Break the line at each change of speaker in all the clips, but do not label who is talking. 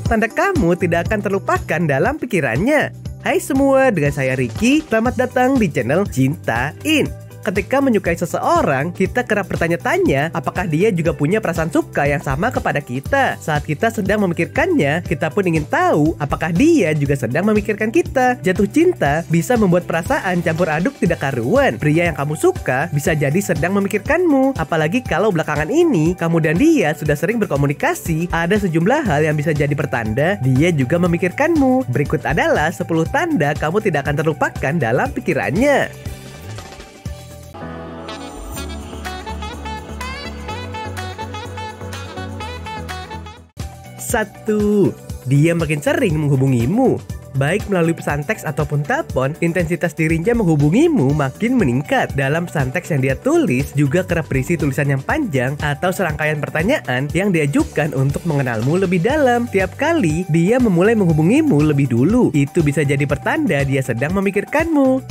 tanda kamu tidak akan terlupakan dalam pikirannya. Hai semua, dengan saya Ricky. Selamat datang di channel Cintain. Ketika menyukai seseorang, kita kerap bertanya-tanya apakah dia juga punya perasaan suka yang sama kepada kita. Saat kita sedang memikirkannya, kita pun ingin tahu apakah dia juga sedang memikirkan kita. Jatuh cinta bisa membuat perasaan campur aduk tidak karuan. Pria yang kamu suka bisa jadi sedang memikirkanmu. Apalagi kalau belakangan ini kamu dan dia sudah sering berkomunikasi, ada sejumlah hal yang bisa jadi pertanda dia juga memikirkanmu. Berikut adalah 10 tanda kamu tidak akan terlupakan dalam pikirannya. 1. Dia makin sering menghubungimu. Baik melalui pesan teks ataupun telepon, intensitas dirinya menghubungimu makin meningkat. Dalam pesan teks yang dia tulis juga kerap berisi tulisan yang panjang atau serangkaian pertanyaan yang diajukan untuk mengenalmu lebih dalam. Tiap kali dia memulai menghubungimu lebih dulu, itu bisa jadi pertanda dia sedang memikirkanmu.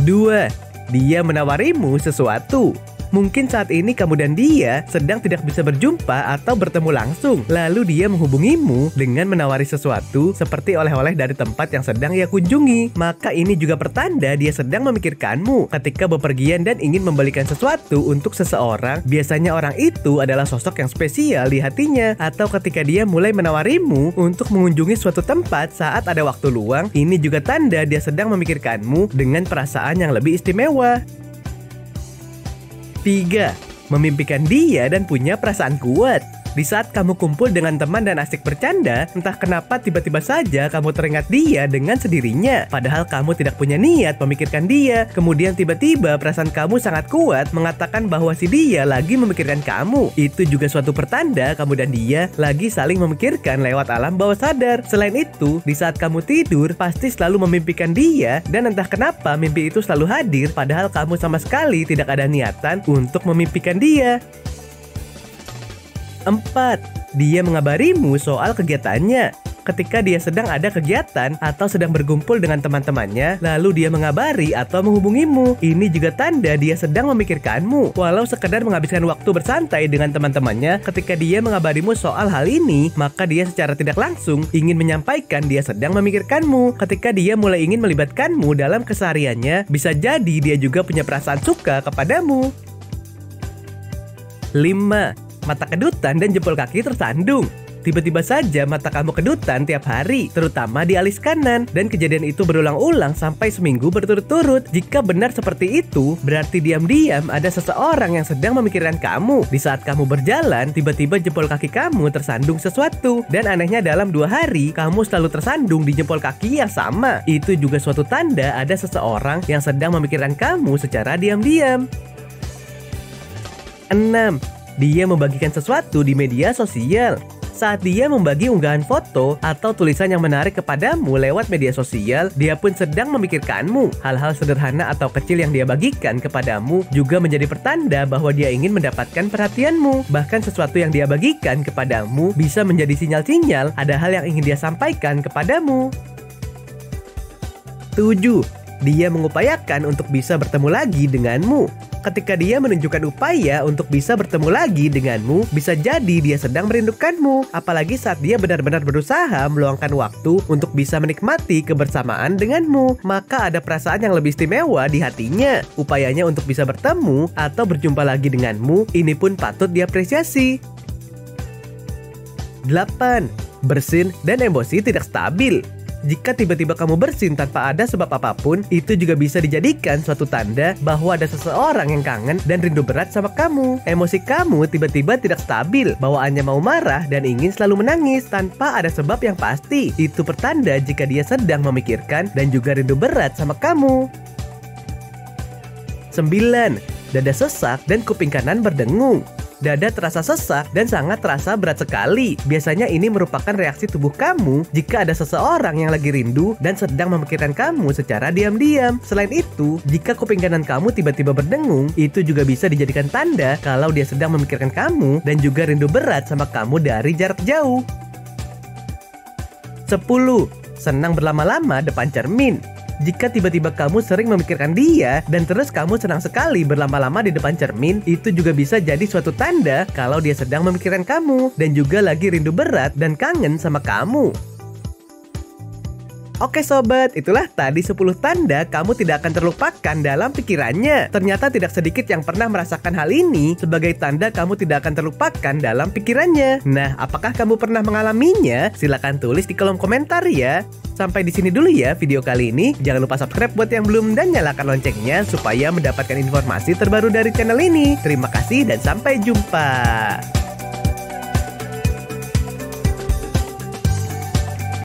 2. Dia menawarimu sesuatu. Mungkin saat ini kamu dan dia sedang tidak bisa berjumpa atau bertemu langsung. Lalu dia menghubungimu dengan menawari sesuatu seperti oleh-oleh dari tempat yang sedang ia kunjungi. Maka ini juga pertanda dia sedang memikirkanmu. Ketika bepergian dan ingin membelikan sesuatu untuk seseorang, biasanya orang itu adalah sosok yang spesial di hatinya. Atau ketika dia mulai menawarimu untuk mengunjungi suatu tempat saat ada waktu luang, ini juga tanda dia sedang memikirkanmu dengan perasaan yang lebih istimewa. 3. Memimpikan dia dan punya perasaan kuat. Di saat kamu kumpul dengan teman dan asik bercanda, entah kenapa tiba-tiba saja kamu teringat dia dengan sendirinya. Padahal kamu tidak punya niat memikirkan dia. Kemudian tiba-tiba perasaan kamu sangat kuat mengatakan bahwa si dia lagi memikirkan kamu. Itu juga suatu pertanda kamu dan dia lagi saling memikirkan lewat alam bawah sadar. Selain itu, di saat kamu tidur, pasti selalu memimpikan dia. Dan entah kenapa mimpi itu selalu hadir, padahal kamu sama sekali tidak ada niatan untuk memimpikan dia. 4. Dia mengabarimu soal kegiatannya. Ketika dia sedang ada kegiatan atau sedang berkumpul dengan teman-temannya, lalu dia mengabari atau menghubungimu. Ini juga tanda dia sedang memikirkanmu. Walau sekedar menghabiskan waktu bersantai dengan teman-temannya, ketika dia mengabarimu soal hal ini, maka dia secara tidak langsung ingin menyampaikan dia sedang memikirkanmu. Ketika dia mulai ingin melibatkanmu dalam kesehariannya, bisa jadi dia juga punya perasaan suka kepadamu. 5. Mata kedutan dan jempol kaki tersandung. Tiba-tiba saja mata kamu kedutan tiap hari, terutama di alis kanan. Dan kejadian itu berulang-ulang sampai seminggu berturut-turut. Jika benar seperti itu, berarti diam-diam ada seseorang yang sedang memikirkan kamu. Di saat kamu berjalan, tiba-tiba jempol kaki kamu tersandung sesuatu. Dan anehnya dalam 2 hari, kamu selalu tersandung di jempol kaki yang sama. Itu juga suatu tanda ada seseorang yang sedang memikirkan kamu secara diam-diam. 6. Dia membagikan sesuatu di media sosial. Saat dia membagi unggahan foto atau tulisan yang menarik kepadamu lewat media sosial, dia pun sedang memikirkanmu. Hal-hal sederhana atau kecil yang dia bagikan kepadamu juga menjadi pertanda bahwa dia ingin mendapatkan perhatianmu. Bahkan sesuatu yang dia bagikan kepadamu bisa menjadi sinyal-sinyal ada hal yang ingin dia sampaikan kepadamu. 7. Dia mengupayakan untuk bisa bertemu lagi denganmu. Ketika dia menunjukkan upaya untuk bisa bertemu lagi denganmu, bisa jadi dia sedang merindukanmu. Apalagi saat dia benar-benar berusaha meluangkan waktu untuk bisa menikmati kebersamaan denganmu, maka ada perasaan yang lebih istimewa di hatinya. Upayanya untuk bisa bertemu atau berjumpa lagi denganmu, ini pun patut diapresiasi. 8. Bersin dan emosi tidak stabil. Jika tiba-tiba kamu bersin tanpa ada sebab apapun, itu juga bisa dijadikan suatu tanda bahwa ada seseorang yang kangen dan rindu berat sama kamu. Emosi kamu tiba-tiba tidak stabil, bawaannya mau marah dan ingin selalu menangis tanpa ada sebab yang pasti. Itu pertanda jika dia sedang memikirkan dan juga rindu berat sama kamu. 9. Dada sesak dan kuping kanan berdengung. Dada terasa sesak dan sangat terasa berat sekali. Biasanya ini merupakan reaksi tubuh kamu jika ada seseorang yang lagi rindu dan sedang memikirkan kamu secara diam-diam. Selain itu, jika kuping kanan kamu tiba-tiba berdengung, itu juga bisa dijadikan tanda kalau dia sedang memikirkan kamu dan juga rindu berat sama kamu dari jarak jauh. 10. Senang berlama-lama depan cermin. Jika tiba-tiba kamu sering memikirkan dia dan terus kamu senang sekali berlama-lama di depan cermin, itu juga bisa jadi suatu tanda kalau dia sedang memikirkan kamu dan juga lagi rindu berat dan kangen sama kamu. Oke sobat, itulah tadi 10 tanda kamu tidak akan terlupakan dalam pikirannya. Ternyata tidak sedikit yang pernah merasakan hal ini sebagai tanda kamu tidak akan terlupakan dalam pikirannya. Nah, apakah kamu pernah mengalaminya? Silahkan tulis di kolom komentar ya. Sampai di sini dulu ya video kali ini. Jangan lupa subscribe buat yang belum dan nyalakan loncengnya supaya mendapatkan informasi terbaru dari channel ini. Terima kasih dan sampai jumpa.